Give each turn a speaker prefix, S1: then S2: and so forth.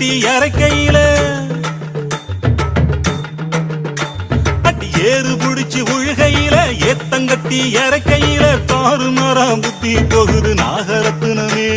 S1: ஏத்தங்கட்டி இறக்கையில அடி ஏறு புடிச்சு உழுகையில ஏத்தங்கட்டி இறக்கையில தாறு மரம் புத்தி போகுது நாகரத்தினமே.